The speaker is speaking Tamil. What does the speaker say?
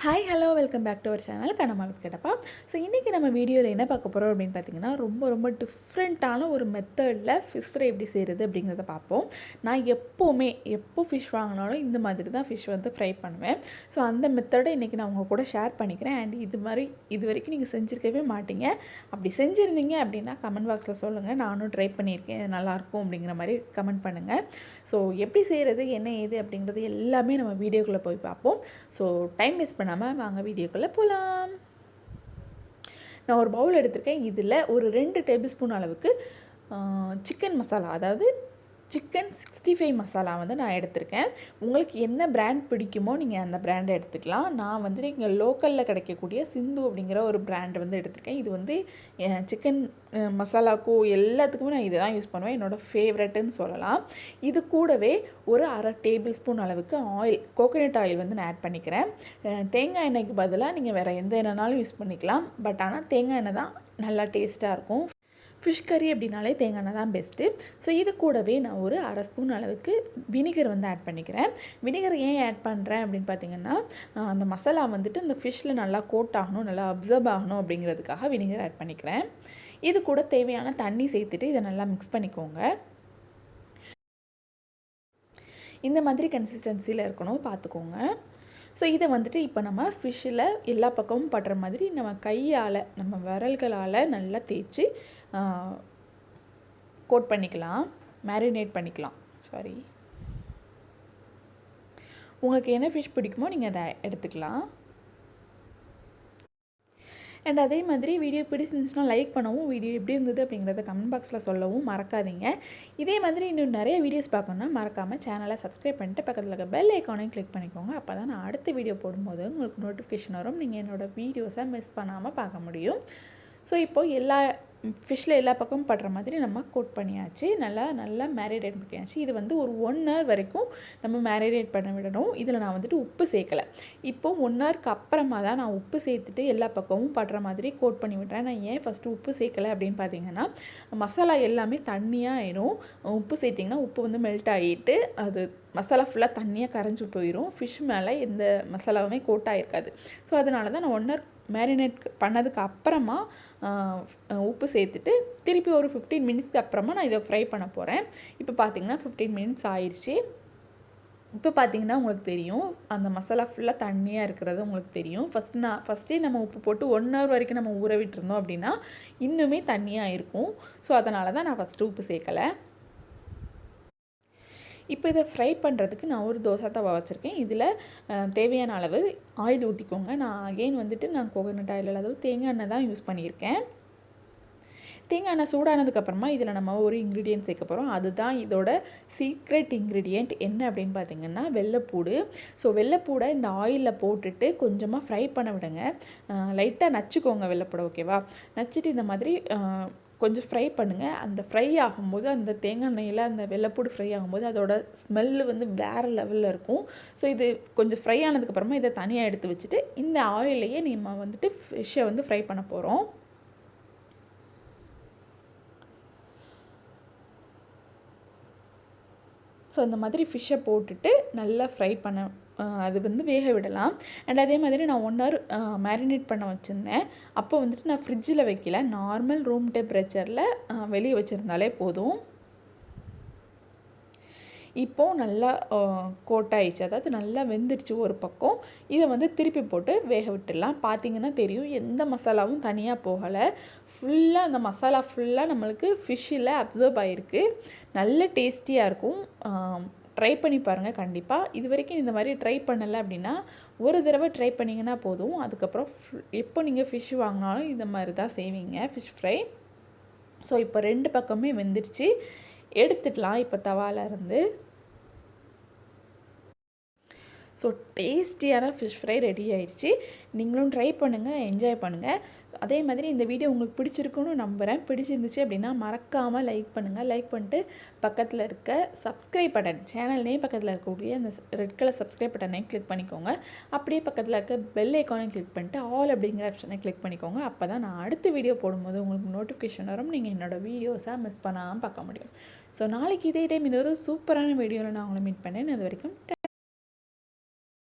Hi hello welcome back to our channel kannammaKattappa. So இன்றைக்கி நம்ம வீடியோவில் என்ன பார்க்க போகிறோம் அப்படின்னு பார்த்தீங்கன்னா ரொம்ப டிஃப்ரெண்ட்டான ஒரு மெத்தடில் ஃபிஷ் ஃப்ரை எப்படி செய்கிறது அப்படிங்கிறத பார்ப்போம். நான் எப்போ ஃபிஷ் வாங்கினாலும் இந்த மாதிரி தான் ஃபிஷ் வந்து ஃப்ரை பண்ணுவேன். ஸோ அந்த மெத்தடை இன்றைக்கி நான் உங்கள் கூட ஷேர் பண்ணிக்கிறேன். அண்ட் இது வரைக்கும் நீங்கள் செஞ்சுருக்கவே மாட்டீங்க. அப்படி செஞ்சுருந்தீங்க அப்படின்னா கமெண்ட் பாக்ஸில் சொல்லுங்கள். நானும் ட்ரை பண்ணியிருக்கேன், நல்லாயிருக்கும் அப்படிங்கிற மாதிரி கமெண்ட் பண்ணுங்கள். ஸோ எப்படி செய்கிறது, என்ன ஏது அப்படிங்கிறது எல்லாமே நம்ம வீடியோக்குள்ளே போய் பார்ப்போம். ஸோ டைம் வேஸ்ட் வாங்க வீடியோக்குள்ளே போகலாம். நான் ஒரு பவுல் எடுத்திருக்கேன். இதில் ஒரு 2 டேபிள் ஸ்பூன் அளவுக்கு சிக்கன் மசாலா, அதாவது சிக்கன் 65 மசாலா வந்து நான் எடுத்திருக்கேன். உங்களுக்கு என்ன பிராண்ட் பிடிக்குமோ நீங்கள் அந்த பிராண்டை எடுத்துக்கலாம். நான் வந்துட்டு இங்கே லோக்கலில் கிடைக்கக்கூடிய சிந்து அப்படிங்கிற ஒரு பிராண்ட் வந்து எடுத்திருக்கேன். இது வந்து சிக்கன் மசாலாக்கும் எல்லாத்துக்குமே நான் இதை தான் யூஸ் பண்ணுவேன். என்னோடய ஃபேவரெட்டுன்னு சொல்லலாம். இது கூடவே ஒரு 1/2 டேபிள் ஸ்பூன் அளவுக்கு ஆயில், கோகோனட் ஆயில் வந்து நான் ஆட் பண்ணிக்கிறேன். தேங்காய் எண்ணெய்க்கு பதிலாக நீங்கள் வேறு எந்த எண்ணெய்னாலும் யூஸ் பண்ணிக்கலாம். பட் ஆனால் தேங்காய் எண்ணெய் தான் நல்லா டேஸ்ட்டாக இருக்கும். ஃபிஷ் கறி அப்படின்னாலே தேங்காய் எண்ணெய் தான் பெஸ்ட்டு. ஸோ இது கூடவே நான் ஒரு 1/2 ஸ்பூன் அளவுக்கு வினிகர் வந்து ஆட் பண்ணிக்கிறேன். வினிகர் ஏன் ஆட் பண்ணுறேன் அப்படின்னு பார்த்தீங்கன்னா, அந்த மசாலா வந்துட்டு அந்த ஃபிஷ்ஷில் நல்லா கோட் ஆகணும், நல்லா அப்சர்வ் ஆகணும் அப்படிங்கிறதுக்காக வினிகர் ஆட் பண்ணிக்கிறேன். இது கூட தேவையான தண்ணி சேர்த்துட்டு இதை நல்லா மிக்ஸ் பண்ணிக்கோங்க. இந்த மாதிரி கன்சிஸ்டன்சியில் இருக்கணும், பார்த்துக்கோங்க. ஸோ இதை வந்துட்டு இப்போ நம்ம ஃபிஷ்ஷில் எல்லா பக்கமும் படுற மாதிரி நம்ம கையால், நம்ம விரல்களால் நல்லா தேய்ச்சி கோட் பண்ணிக்கலாம், மேரினேட் பண்ணிக்கலாம். உங்களுக்கு என்ன ஃபிஷ் பிடிக்குமோ நீங்கள் அதை எடுத்துக்கலாம். அண்ட் அதே மாதிரி வீடியோ பிடிச்சிருந்துச்சுன்னா லைக் பண்ணவும், வீடியோ எப்படி இருந்தது அப்படிங்கிறத கமெண்ட் பாக்ஸில் சொல்லவும் மறக்காதீங்க. இதே மாதிரி இன்னும் நிறைய வீடியோஸ் பார்க்கணுன்னா மறக்காமல் சேனலை சப்ஸ்கிரைப் பண்ணிட்டு பக்கத்தில் இருக்க பெல் ஐக்கானையும் கிளிக் பண்ணிக்கோங்க. அப்போ தான் நான் அடுத்த வீடியோ போடும்போது உங்களுக்கு நோட்டிஃபிகேஷன் வரும். நீங்கள் என்னோடய வீடியோஸை மிஸ் பண்ணாமல் பார்க்க முடியும். ஸோ இப்போது ஃபிஷ்ஷில் எல்லா பக்கமும் படுற மாதிரி நம்ம கோட் பண்ணியாச்சு. நல்லா மேரினேட் பண்ணியாச்சு. இது வந்து ஒரு 1 hour வரைக்கும் நம்ம மேரினேட் பண்ண விடணும். இதில் நான் வந்துட்டு உப்பு சேர்க்கலை. இப்போது 1 hourக்கு அப்புறமா தான் நான் உப்பு சேர்த்துட்டு எல்லா பக்கமும் படுற மாதிரி கோட் பண்ணி விடுறேன். நான் ஏன் ஃபஸ்ட்டு உப்பு சேர்க்கலை அப்படின்னு பார்த்தீங்கன்னா, மசாலா எல்லாமே தண்ணியாக ஆகிடும். உப்பு சேர்த்திங்கன்னா உப்பு வந்து மெல்ட் ஆகிட்டு அது மசாலா ஃபுல்லாக தண்ணியாக கரைஞ்சி போயிடும். ஃபிஷ் மேலே எந்த மசாலாவுமே கோட் ஆகிருக்காது. ஸோ அதனால தான் நான் 1 hour மேரினேட் பண்ணதுக்கு அப்புறமா உப்பு சேர்த்துட்டு திருப்பி ஒரு 15 மினிட்ஸ்க்கு அப்புறமா நான் இதை ஃப்ரை பண்ண போகிறேன். இப்போ பார்த்திங்கன்னா 15 மினிட்ஸ் ஆயிடுச்சு. இப்போ பார்த்திங்கன்னா உங்களுக்கு தெரியும், அந்த மசாலா ஃபுல்லாக தண்ணியாக இருக்கிறது உங்களுக்கு தெரியும். ஃபஸ்ட்டே நம்ம உப்பு போட்டு 1 hour வரைக்கும் நம்ம ஊற விட்டுருந்தோம் அப்படின்னா இன்னுமே தண்ணியாக இருக்கும். ஸோ அதனால தான் நான் ஃபஸ்ட்டு உப்பு சேர்க்கலை. இப்போ இதை ஃப்ரை பண்ணுறதுக்கு நான் ஒரு தோசை தவா வச்சுருக்கேன். இதில் தேவையான அளவு ஆயில் ஊற்றிக்கோங்க. நான் கோகோனட் ஆயில், அதாவது தேங்காய் எண்ணெய் தான் யூஸ் பண்ணியிருக்கேன். தேங்காய் எண்ணெய் சூடானதுக்கப்புறமா இதில் நம்ம ஒரு இன்க்ரீடியன்ட் சேர்க்க போகிறோம். அதுதான் இதோட சீக்ரெட் இன்க்ரீடியண்ட். என்ன அப்படின்னு பார்த்தீங்கன்னா வெள்ளைப்பூடு. ஸோ வெள்ளைப்பூடை இந்த ஆயிலில் போட்டுட்டு கொஞ்சமாக ஃப்ரை பண்ண விடுங்க. லைட்டாக நச்சுக்கோங்க வெள்ளைப்பூடை, ஓகேவா? நச்சுட்டு இந்த மாதிரி கொஞ்சம் ஃப்ரை பண்ணுங்கள். அந்த ஃப்ரை ஆகும்போது அந்த தேங்காய் எண்ணெயில் அந்த வெள்ளைப்பூடு ஃப்ரை ஆகும்போது அதோட ஸ்மெல்லு வந்து வேறு லெவலில் இருக்கும். ஸோ இது கொஞ்சம் ஃப்ரை ஆனதுக்கப்புறமா இதை தனியாக எடுத்து வச்சுட்டு இந்த ஆயிலையே நம்ம வந்துட்டு ஃபிஷ்ஷை வந்து ஃப்ரை பண்ண போகிறோம். ஸோ இந்த மாதிரி ஃபிஷ்ஷை போட்டுட்டு நல்லா ஃப்ரை பண்ண அது வந்து வேக விடலாம். அண்ட் அதே மாதிரி நான் 1 hour மேரினேட் பண்ண வச்சுருந்தேன். அப்போ வந்துட்டு நான் ஃப்ரிட்ஜில் வைக்கல, நார்மல் ரூம் டெம்பரேச்சரில் வெளியே வச்சுருந்தாலே போதும். இப்போது நல்லா கோட் ஆயிடுச்சு, அதாவது நல்லா வெந்துடுச்சு ஒரு பக்கம். இதை வந்து திருப்பி போட்டு வேக விட்டுடலாம். பார்த்திங்கன்னா தெரியும், எந்த மசாலாவும் தனியாக போகலை. ஃபுல்லாக அந்த மசாலா ஃபுல்லாக நம்மளுக்கு ஃபிஷ்ஷில் அப்சர்வ் ஆகிருக்கு. நல்ல டேஸ்டியாக இருக்கும். ட்ரை பண்ணி பாருங்கள் கண்டிப்பாக. இது வரைக்கும் இந்த மாதிரி ட்ரை பண்ணலை அப்படின்னா ஒரு தடவை ட்ரை பண்ணிங்கன்னா போதும். அதுக்கப்புறம் எப்போ நீங்கள் ஃபிஷ் வாங்கினாலும் இந்த மாதிரி தான் செய்வீங்க ஃபிஷ் ஃப்ரை. ஸோ இப்போ 2 பக்கமே வெந்துடுச்சு, எடுத்துக்கலாம் இப்போ தவாலேருந்து. ஸோ டேஸ்டியான ஃபிஷ் ஃப்ரை ரெடி ஆயிடுச்சு. நீங்களும் ட்ரை பண்ணுங்கள், என்ஜாய் பண்ணுங்கள். அதே மாதிரி இந்த வீடியோ உங்களுக்கு பிடிச்சிருக்குன்னு நம்புகிறேன். பிடிச்சிருந்துச்சு அப்படின்னா மறக்காமல் லைக் பண்ணுங்கள். லைக் பண்ணிட்டு பக்கத்தில் இருக்க சப்ஸ்கிரைப் பட்டன், சேனல்னே பக்கத்தில் இருக்கக்கூடிய அந்த ரெட் கலர் சப்ஸ்கிரைப் பட்டனையும் கிளிக் பண்ணிக்கோங்க. அப்படியே பக்கத்தில் இருக்க பெல் ஐக்கானையும் கிளிக் பண்ணிட்டு ஆல் அப்படிங்கிற ஆப்ஷனை கிளிக் பண்ணிக்கோங்க. அப்போ தான் நான் அடுத்த வீடியோ போடும்போது உங்களுக்கு நோட்டிஃபிகேஷன் வரும். நீங்கள் என்னோடய வீடியோஸை மிஸ் பண்ணாமல் பார்க்க முடியும். ஸோ நாளைக்கு இதே டைம் இன்னொரு சூப்பரான வீடியோவில் நான் உங்களை மீட் பண்ணேன். அது வரைக்கும்